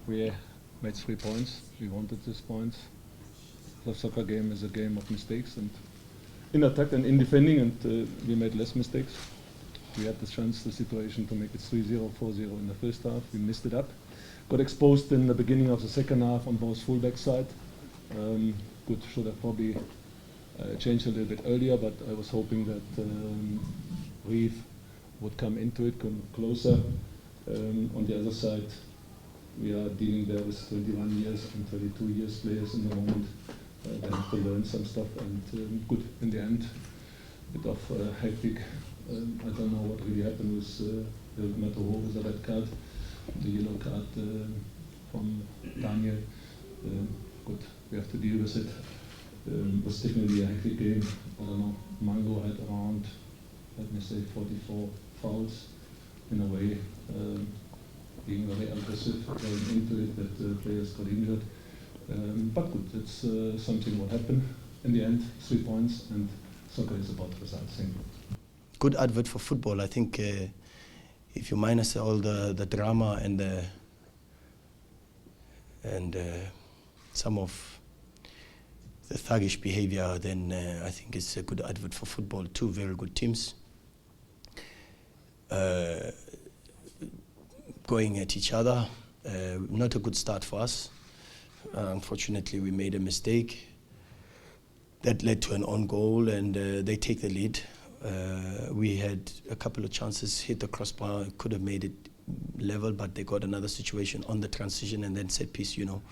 we made 3 points. We wanted these points. The soccer game is a game of mistakes, and in attack and in defending, and we made less mistakes. We had the chance, the situation to make it 3-0, 4-0 in the first half. We missed it up. Got exposed in the beginning of the second half on both fullback side. Good, should have probably changed a little bit earlier, but I was hoping that Reeve would come into it, come closer. On the other side, we are dealing there with 21 years and 22 years players in the moment. They have to learn some stuff, and good, in the end, bit of hectic. I don't know what really happened with Matoho with the red card, the yellow card from Daniel. Good, we have to deal with it. It was definitely a hectic game. I don't know, Mhango had around, let me say, 44 fouls in a way, being very aggressive, going into it, that players got injured. But good, it's something what happened. In the end, 3 points, and soccer is about results. Thank you. Good advert for football. I think if you minus all the drama and some of the thuggish behavior, then I think it's a good advert for football. 2 very good teams going at each other. Not a good start for us. Unfortunately, we made a mistake that led to an own goal, and they take the lead. We had a couple of chances, hit the crossbar, could have made it level, but they got another situation on the transition and then set piece. You know,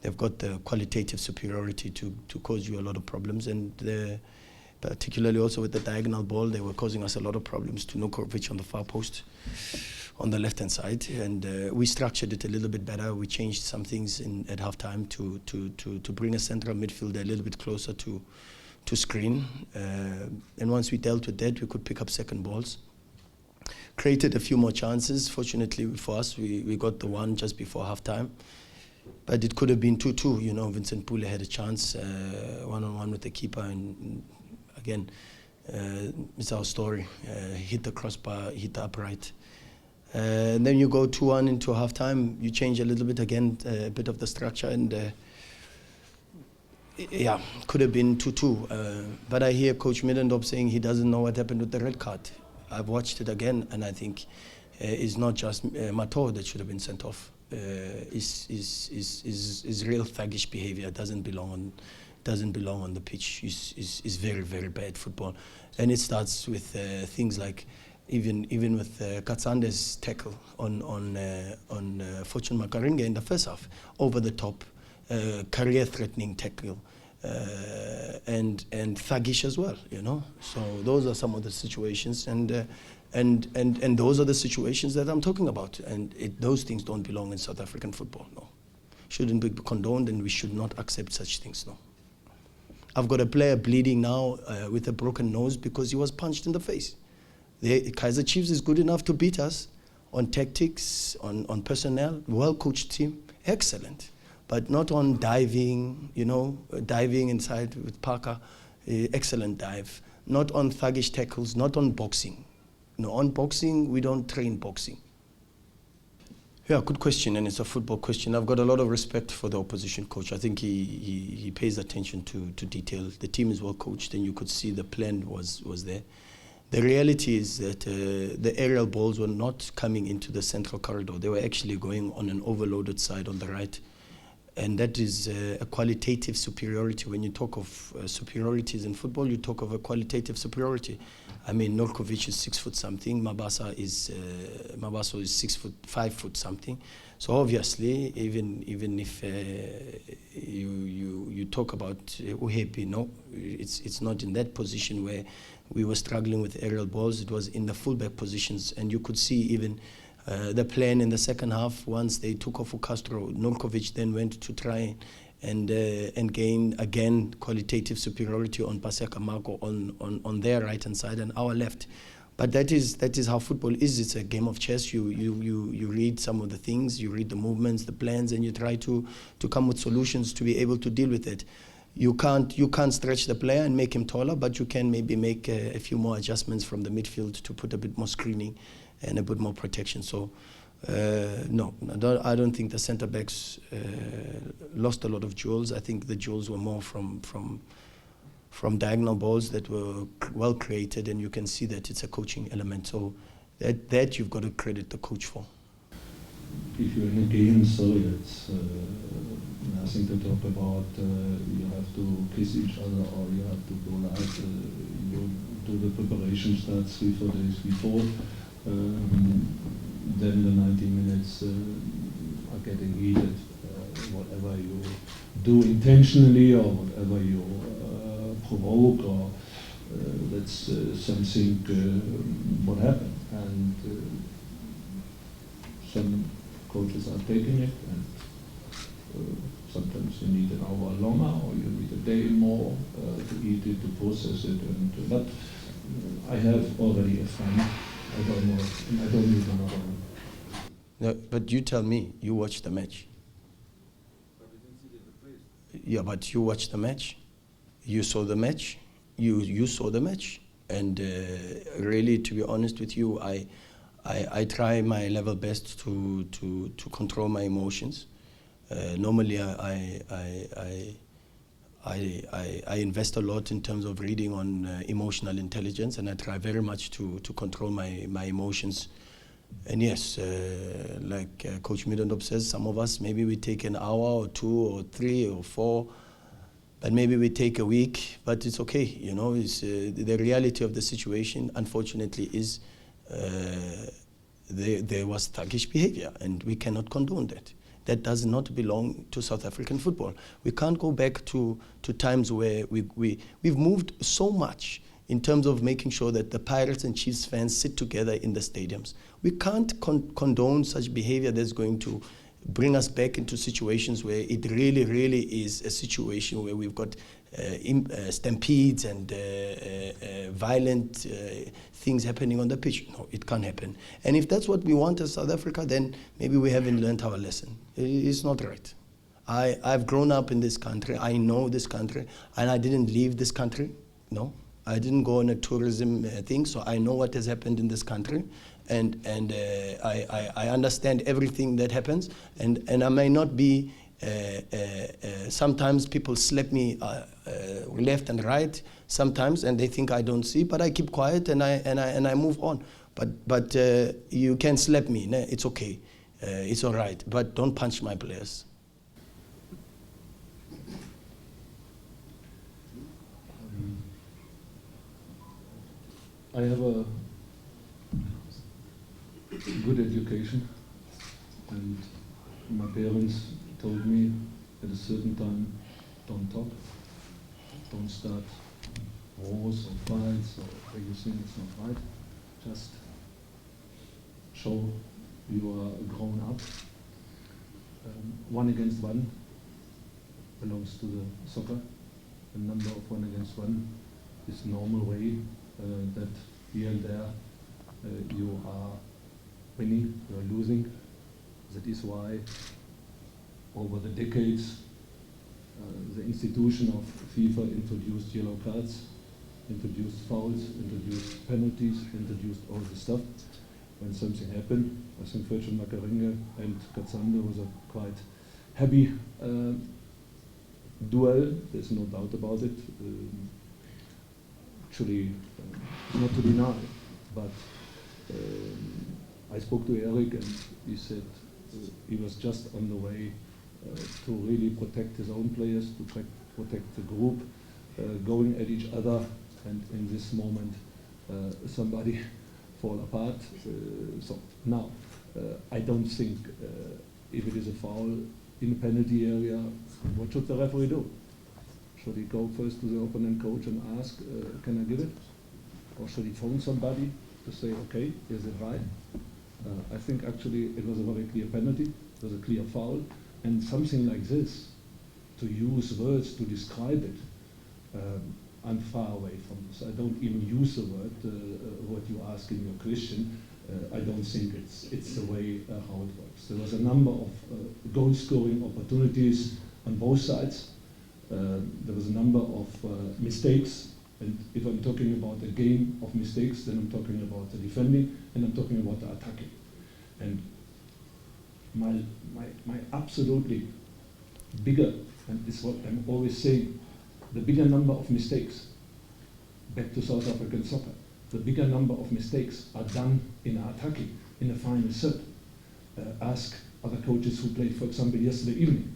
they've got the qualitative superiority to cause you a lot of problems, and particularly also with the diagonal ball, they were causing us a lot of problems to Nukovic on the far post on the left-hand side, and we structured it a little bit better. We changed some things at half-time to bring a central midfielder a little bit closer to screen, and once we dealt with that, we could pick up second balls. Created a few more chances. Fortunately for us, we got the one just before half-time, but it could have been 2-2. You know, Vincent Pule had a chance, one-on-one with the keeper, and again, it's our story. Hit the crossbar, hit the upright. And then you go 2-1 into half-time, you change a little bit again, a bit of the structure, and yeah, could have been 2-2. But I hear Coach Middendorp saying he doesn't know what happened with the red card. I've watched it again, and I think it's not just Mato that should have been sent off. Is real thuggish behavior. It doesn't belong on the pitch. Is very, very bad football, and it starts with things like even with Katsande's tackle on Fortune Makaringa in the first half, over the top, career-threatening tackle, and thuggish as well. You know, so those are some of the situations, and those are the situations that I'm talking about, and those things don't belong in South African football. No, shouldn't be condoned, and we should not accept such things. No. I've got a player bleeding now with a broken nose because he was punched in the face. The Kaizer Chiefs is good enough to beat us on tactics, on personnel, well-coached team, excellent. But not on diving, you know, diving inside with Parker, excellent dive. Not on thuggish tackles, not on boxing. No, on boxing, we don't train boxing. Yeah, good question, and it's a football question. I've got a lot of respect for the opposition coach. I think he pays attention to detail. The team is well coached, and you could see the plan was there. The reality is that the aerial balls were not coming into the central corridor. They were actually going on an overloaded side on the right. And that is a qualitative superiority. When you talk of superiorities in football, you talk of a qualitative superiority. I mean, Nurkovic is 6 foot something. Mabaso is 6 foot, 5 foot something. So obviously, even if you talk about Uhepi, no, it's not in that position where we were struggling with aerial balls. It was in the fullback positions, and you could see even the plan in the second half. Once they took off Castro, Nurkovic then went to try and gain again qualitative superiority on Paseka Marco on their right hand side and our left. But that is how football is. It's a game of chess. You read some of the things, you read the movements, the plans, and you try to come with solutions to be able to deal with it. You can't stretch the player and make him taller, but you can maybe make a few more adjustments from the midfield to put a bit more screening and a bit more protection. So No, I don't think the centre backs lost a lot of jewels. I think the jewels were more from diagonal balls that were well created, and you can see that it's a coaching element. So that you've got to credit the coach for. If you're in a game, so it's nothing to talk about. You have to kiss each other, or you have to go live. You do the preparation starts 3-4 days before. Then the 90 minutes are getting heated. Whatever you do intentionally or whatever you provoke, or that's something what happened. And some coaches are taking it, and sometimes you need an hour longer, or you need a day more to eat it, to process it. And but I have already a friend. I don't know, I don't need another one. No, but you tell me, you watched the match. But we didn't see the replays. Yeah, but you watched the match. You saw the match. You saw the match. And really, to be honest with you, I try my level best to control my emotions. Normally, I invest a lot in terms of reading on emotional intelligence, and I try very much to control my emotions. And yes, like Coach Middendorp says, some of us, maybe we take an hour or 2 or 3 or 4, but maybe we take a week, but it's okay. You know, it's, the reality of the situation, unfortunately, is there was thuggish behavior, and we cannot condone that. That does not belong to South African football. We can't go back to times where we've moved so much in terms of making sure that the Pirates and Chiefs fans sit together in the stadiums. We can't condone such behavior that's going to bring us back into situations where it really, really is a situation where we've got stampedes and violent things happening on the pitch. No, it can't happen. And if that's what we want as South Africa, then maybe we haven't learned our lesson. It's not right. I've grown up in this country. I know this country, and I didn't leave this country. No, I didn't go on a tourism thing, so I know what has happened in this country, and I understand everything that happens, and I may not be. Sometimes people slap me left and right. Sometimes, and they think I don't see, but I keep quiet and I move on. But you can slap me. No, it's okay. It's all right. But don't punch my players. I have a good education, and my parents told me at a certain time, don't talk, don't start wars or fights or where you think it's not right. Just show you are grown up. 1 against 1 belongs to the soccer. The number of 1 against 1 is normal way that here and there you are winning, you are losing. That is why over the decades the institution of FIFA introduced yellow cards, introduced fouls, introduced penalties, introduced all the stuff. When something happened, I think Virgil Makaringa and Katsando was a quite heavy duel, there's no doubt about it. Actually, not to deny, but I spoke to Eric and he said he was just on the way to really protect his own players, to protect the group, going at each other, and in this moment somebody fall apart. So now, I don't think if it is a foul in the penalty area, what should the referee do? Should he go first to the opponent coach and ask, can I give it? Or should he phone somebody to say, okay, is it right? I think actually it was a very clear penalty, it was a clear foul, and something like this, to use words to describe it, I'm far away from this. I don't even use the word, what you ask in your question. I don't think it's the way how it works. There was a number of goal-scoring opportunities on both sides. There was a number of mistakes, and if I'm talking about a game of mistakes, then I'm talking about the defending, and I'm talking about the attacking. And my absolutely bigger, and this is what I'm always saying, the bigger number of mistakes, back to South African soccer, the bigger number of mistakes are done in attacking, in the final third. Ask other coaches who played, for example, yesterday evening,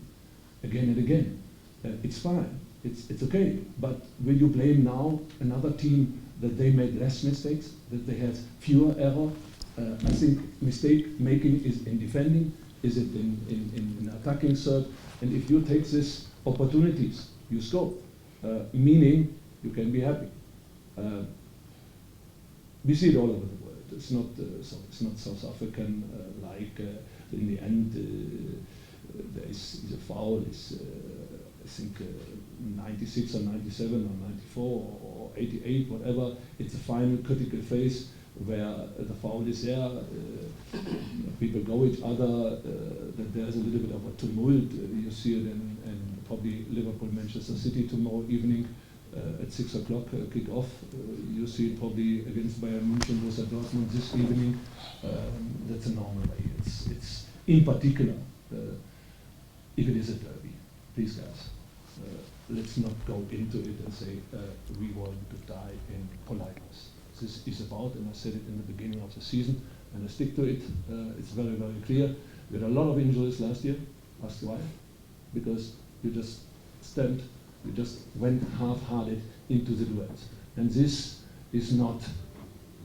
again and again. It's fine, it's okay, but will you blame now another team that they made less mistakes, that they had fewer error? I think mistake making is in defending, is it in attacking third, and if you take these opportunities, you score, meaning you can be happy. We see it all over the world. It's not South African like in the end there is a foul. It's I think 96 or 97 or 94 or 88, whatever. It's a final critical phase where the foul is there. People go each other. That there's a little bit of a tumult. You see it in probably Liverpool, Manchester City tomorrow evening. At 6 o'clock kick off. You see it probably against Bayern München, Borussia Dortmund this evening. That's a normal way. It's in particular, if it is a derby, please guys, let's not go into it and say we want to die in politeness. This is about, and I said it in the beginning of the season, and I stick to it. It's very, very clear. We had a lot of injuries last year. Ask why? Because you just stand. You just went half-hearted into the duels. And this is not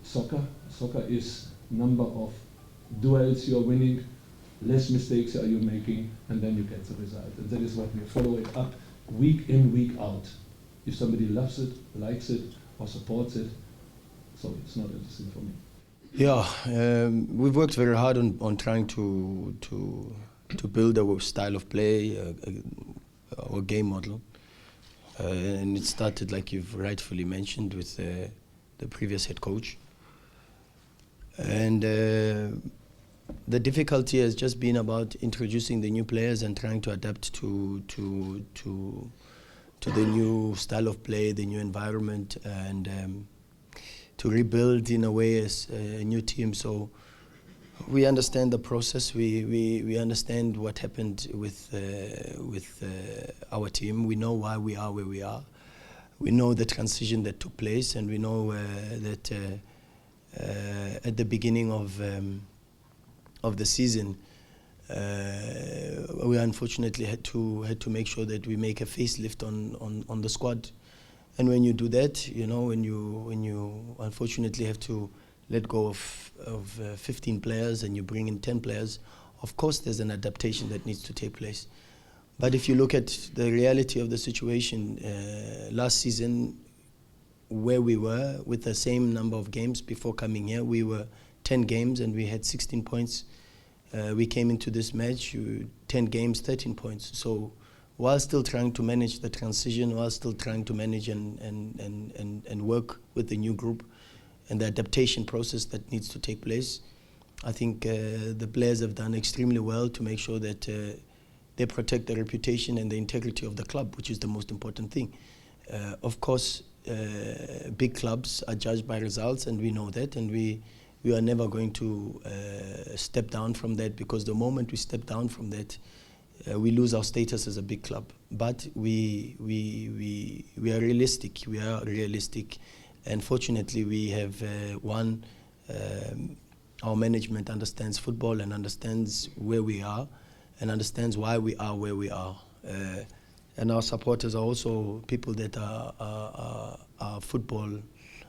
soccer. Soccer is number of duels you're winning, less mistakes are you making, and then you get the result. And that is what we follow it up week in, week out. If somebody loves it, likes it, or supports it, so it's not interesting for me. Yeah, we've worked very hard on trying to build our style of play, our game model. And it started, like you've rightfully mentioned, with the previous head coach. And the difficulty has just been about introducing the new players and trying to adapt to the new style of play, the new environment, and to rebuild in a way as a new team. So we understand the process. We understand what happened with our team. We know why we are where we are. We know the transition that took place, and we know that at the beginning of the season, we unfortunately had to make sure that we make a facelift on the squad. And when you do that, you know, when you unfortunately have to let go of 15 players and you bring in 10 players, of course there's an adaptation that needs to take place. But if you look at the reality of the situation, last season, where we were with the same number of games before coming here, we were 10 games and we had 16 points. We came into this match, 10 games, 13 points. So while still trying to manage the transition, while still trying to manage and work with the new group, and the adaptation process that needs to take place, I think the players have done extremely well to make sure that they protect the reputation and the integrity of the club, which is the most important thing. Of course, big clubs are judged by results, and we know that, and we are never going to step down from that, because the moment we step down from that, we lose our status as a big club. But we are realistic. We are realistic. And fortunately, we have our management understands football and understands where we are and understands why we are where we are. And our supporters are also people that are football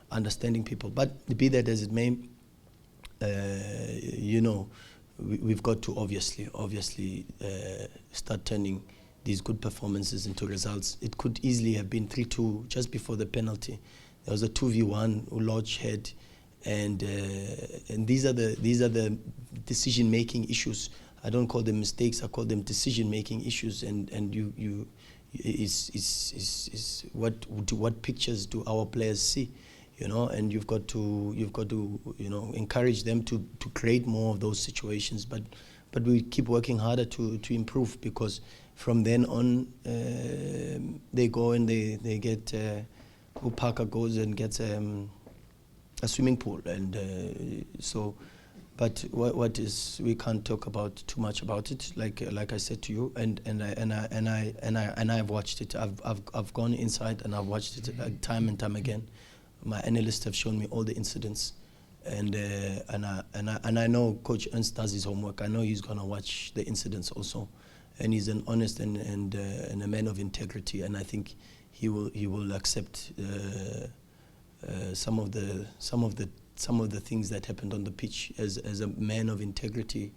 understanding people. But be that as it may, you know, we've got to obviously start turning these good performances into results. It could easily have been 3-2 just before the penalty. There was a 2v1 who Lodge had, and these are the decision-making issues. I don't call them mistakes. I call them decision-making issues. And you is what pictures do our players see, you know? And you've got to you know, encourage them to create more of those situations. But we keep working harder to improve, because from then on they go and they get. Parker goes and gets a swimming pool, and so But what is, we can't talk about too much about it. Like I said to you, and I've watched it. I've gone inside and I've watched it time and time again. My analysts have shown me all the incidents, and I know Coach Ernst does his homework. I know he's gonna watch the incidents also, and he's an honest and a man of integrity. And I think he will accept some of the things that happened on the pitch as a man of integrity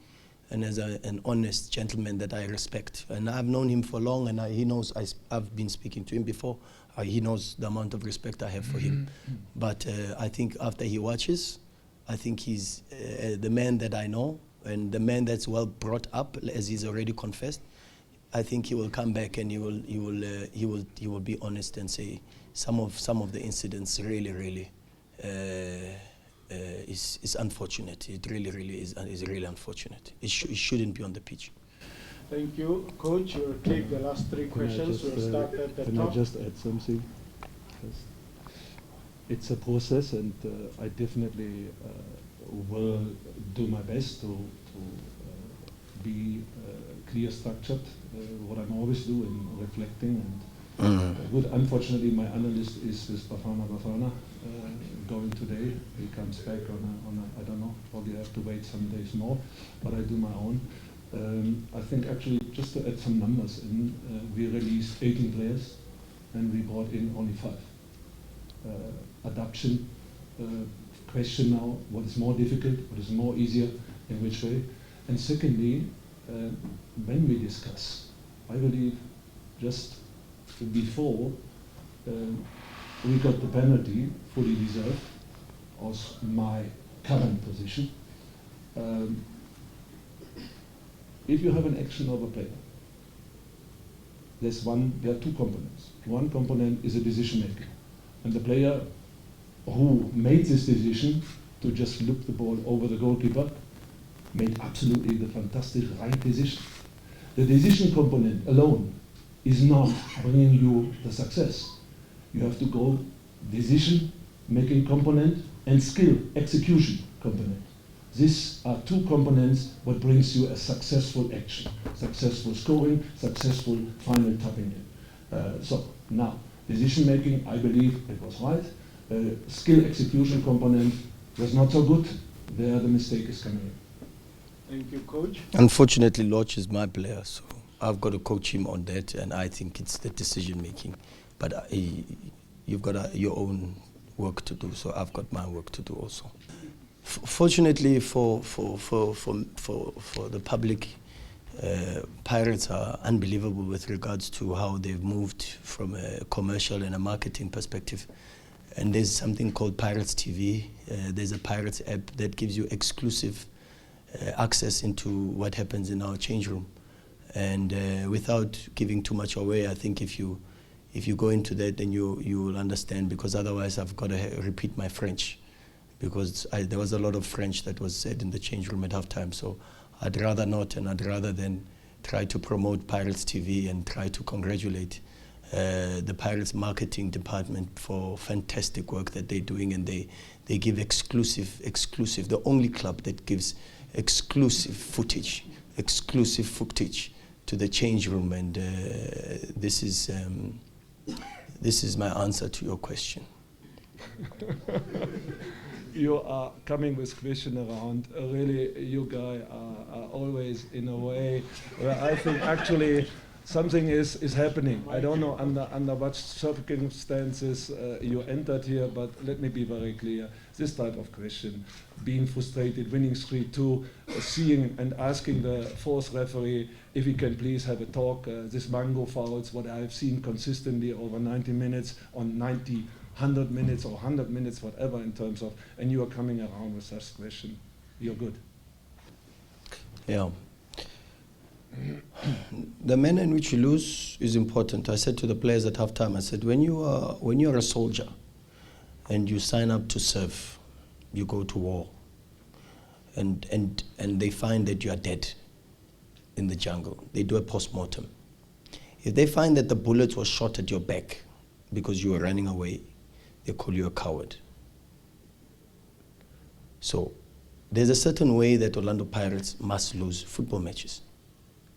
and as an honest gentleman that I respect. And I've known him for long, and he knows I've been speaking to him before. He knows the amount of respect I have for him. But I think after he watches, I think he's the man that I know and the man that's well brought up, as he's already confessed. I think he will come back and he will be honest and say some of the incidents really is unfortunate. It really is really unfortunate. It shouldn't be on the pitch. Thank you, Coach. We'll take the last three questions. We'll start at the top. Can I just add something? It's a process, and I definitely will do my best to be clear structured, what I'm always doing, reflecting. And good. Unfortunately, my analyst is with Bafana going today. He comes back on a I don't know, probably have to wait some days more, but I do my own. I think actually, just to add some numbers in, we released 18 players and we brought in only 5. Adoption, question now, what is more difficult, what is more easier, in which way? And secondly, when we discuss, I believe just before we got the penalty, fully deserved, was my current position. If you have an action of a player, there are 2 components. One component is a decision making. And the player who made this decision to just look the ball over the goalkeeper made absolutely the fantastic right decision. The decision component alone is not bringing you the success. You have to go decision making component and skill execution component. These are 2 components what brings you a successful action, successful scoring, successful final tapping in. So now, decision making, I believe it was right. Skill execution component was not so good. There the mistake is coming in. Thank you, Coach. Unfortunately, Lodge is my player, so I've got to coach him on that, and I think it's the decision making. But you've got your own work to do, so I've got my work to do also. Fortunately for the public, Pirates are unbelievable with regards to how they've moved from a commercial and a marketing perspective. And there's something called Pirates TV. There's a Pirates app that gives you exclusive access into what happens in our change room. And without giving too much away, I think if you go into that, then you will understand, because otherwise I've got to repeat my French, because there was a lot of French that was said in the change room at halftime. So I'd rather not, and I'd rather then try to promote Pirates TV and try to congratulate the Pirates marketing department for fantastic work that they're doing, and they give exclusive, the only club that gives exclusive footage to the change room, and this is my answer to your question. You are coming with question around. Really, you guys are always in a way where I think actually something is happening. I don't know under what circumstances you entered here, but let me be very clear. This type of question, being frustrated, winning 3-2, seeing and asking the 4th referee if he can please have a talk. This Mhango fouls, what I've seen consistently over 90 minutes, on 90, 100 minutes or 100 minutes, whatever in terms of, and you are coming around with such question. You're good. Yeah. The manner in which you lose is important. I said to the players at halftime, I said, when you're a soldier and you sign up to serve, you go to war, and they find that you are dead in the jungle. They do a post-mortem. If they find that the bullet was shot at your back because you were running away, they call you a coward. So there's a certain way that Orlando Pirates must lose football matches,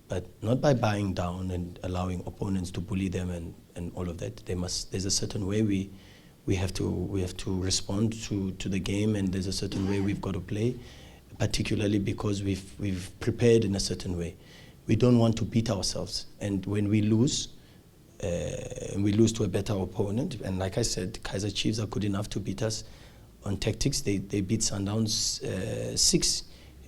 but not by buying down and allowing opponents to bully them and all of that. There's a certain way we have to respond to the game, and there's a certain way we've got to play, particularly because we've prepared in a certain way. We don't want to beat ourselves, and when we lose to a better opponent, and like I said, Kaizer Chiefs are good enough to beat us on tactics. They beat Sundowns 6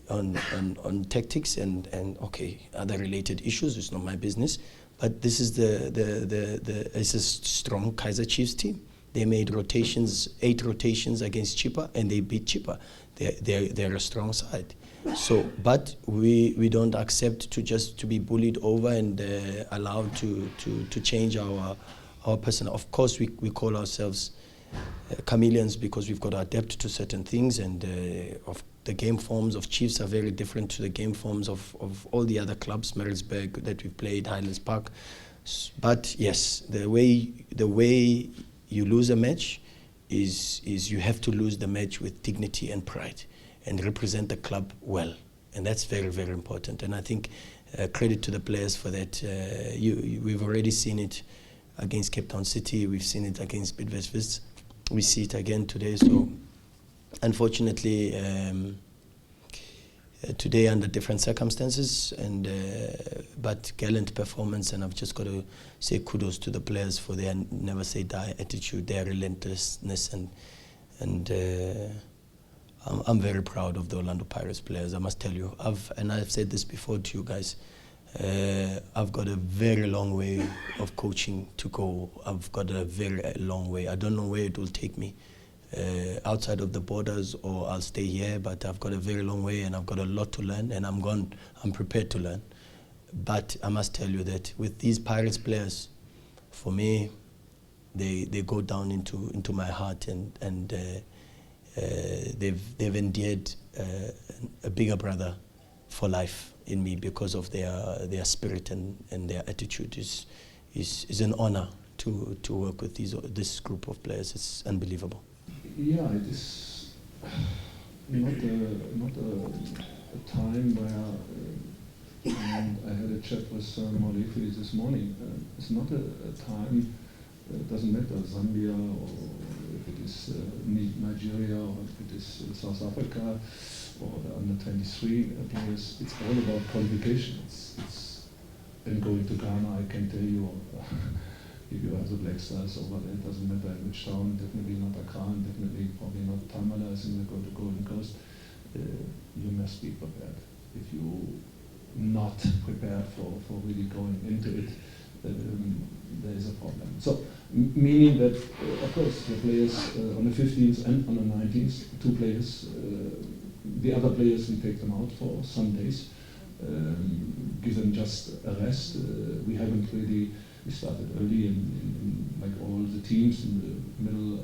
on tactics and okay, other related issues. It's not my business, but this is it's a strong Kaizer Chiefs team. They made 8 rotations against Chippa, and they beat Chippa. They're a strong side. So, but we don't accept to be bullied over and allowed to change our personnel. Of course, we call ourselves chameleons because we've got to adapt to certain things, and of the game forms of Chiefs are very different to the game forms of all the other clubs, Maritzburg that we've played, Highlands Park. But yes, the way you lose a match is you have to lose the match with dignity and pride and represent the club well, and that's very, very important. And I think credit to the players for that. We've already seen it against Cape Town City, we've seen it against Bidvest, we see it again today. So unfortunately today under different circumstances, and but gallant performance, and I've just got to say kudos to the players for their never say die attitude, their relentlessness, and I'm very proud of the Orlando Pirates players, I must tell you. I've said this before to you guys, I've got a very long way of coaching to go. I've got a very long way. I don't know where it will take me outside of the borders, or I'll stay here, but I've got a very long way, and I've got a lot to learn, and I'm prepared to learn. But I must tell you that with these Pirates players, for me, they go down into my heart, and they've endeared a bigger brother for life in me because of their spirit and their attitude. Is an honor to work with this group of players. It's unbelievable. Yeah, it is not a time where, and I had a chat with Molefi this morning, it's not a time, it doesn't matter, Zambia, or if it is Nigeria, or if it is South Africa, or the under-23 players. It's all about qualification. And going to Ghana, I can tell you, if you have the Black Stars over there, it doesn't matter in which town, definitely not Accra, and definitely probably not Tamale, I think they go to Golden Coast. You must be prepared. If you're not prepared for really going into it, there is a problem. So, meaning that, of course, the players on the 15th and on the 19th, 2 players, the other players, we take them out for some days, give them just a rest. We haven't really, we started early in like all the teams in the middle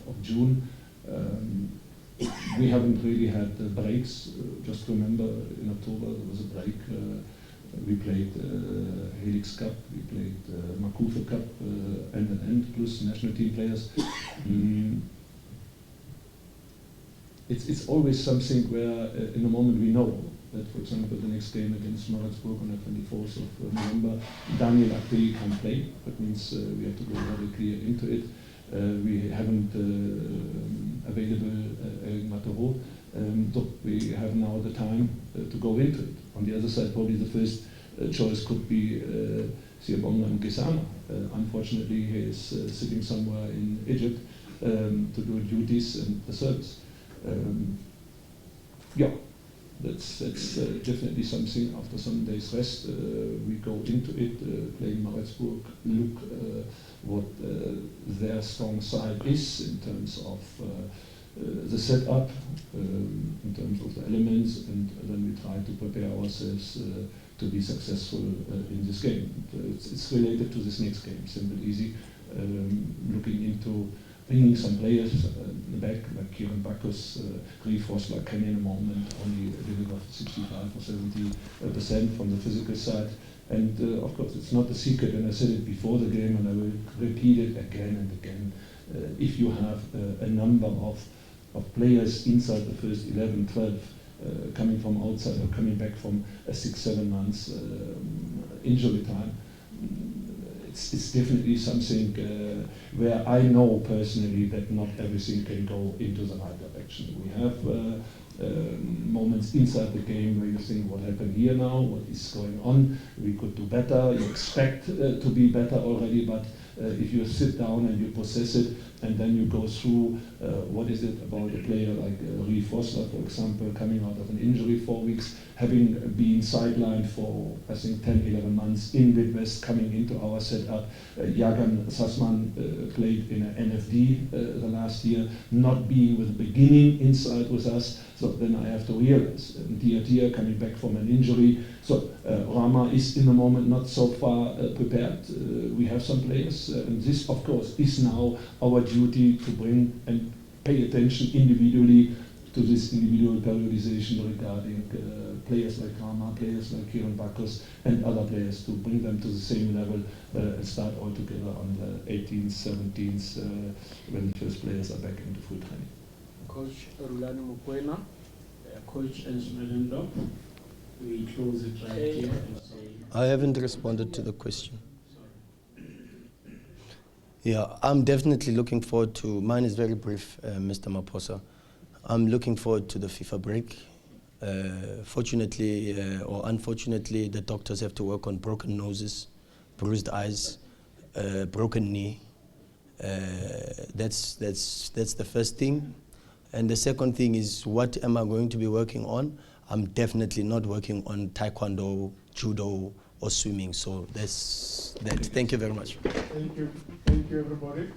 of June. We haven't really had breaks. Just remember, in October there was a break. We played Helix Cup, we played Makufe Cup, end plus national team players. It's always something where in the moment we know that, for example, the next game against Maritzburg on the 24th of November, Daniel Akpeli can't play. That means we have to go very clear into it. We haven't available Matoro, so we have now the time to go into it. On the other side, probably the first choice could be Siyabonga Ngesama. Unfortunately, he is sitting somewhere in Egypt to do duties and the service. Yeah, that's definitely something. After some days rest, we go into it, playing Maritzburg, look what their strong side is in terms of the setup, in terms of the elements, and then we try to prepare ourselves to be successful in this game. It's related to this next game, simple, easy, looking into bringing some players back, like Kieran Bacchus, Griefos, like Kenny in a moment, only delivered 65 or 70% from the physical side. And of course, it's not a secret, and I said it before the game, and I will repeat it again and again. If you have a number of of players inside the first 11, 12, coming from outside or coming back from a 6-7 months injury time. It's definitely something where I know personally that not everything can go into the right direction. We have moments inside the game where you think, what happened here now, what is going on, we could do better, you expect to be better already, but if you sit down and you process it, and then you go through what is it about a player like Rui Foster, for example, coming out of an injury 4 weeks, having been sidelined for, I think, 10, 11 months in Midwest, coming into our setup. Jagan Sassman played in an NFD the last year, not being with the beginning inside with us, so then I have to realize. Dia coming back from an injury, so Rama is in the moment not so far prepared. We have some players, and this of course is now our duty to bring and pay attention individually to this individual periodization regarding players like Rama, players like Kieran Bakos, and other players, to bring them to the same level and start all together on the 18th, 17th, when the first players are back into full training. Coach Rhulani Mokwena, Coach Ernst Middendorp, we close it right here and say... I haven't responded to the question. Yeah, I'm definitely looking forward to, mine is very brief, Mr. Maposa. I'm looking forward to the FIFA break. Fortunately or unfortunately, the doctors have to work on broken noses, bruised eyes, broken knee. That's the first thing. And the second thing is, what am I going to be working on? I'm definitely not working on taekwondo, judo, or swimming. So that's that. Thank you very much. Thank you everybody.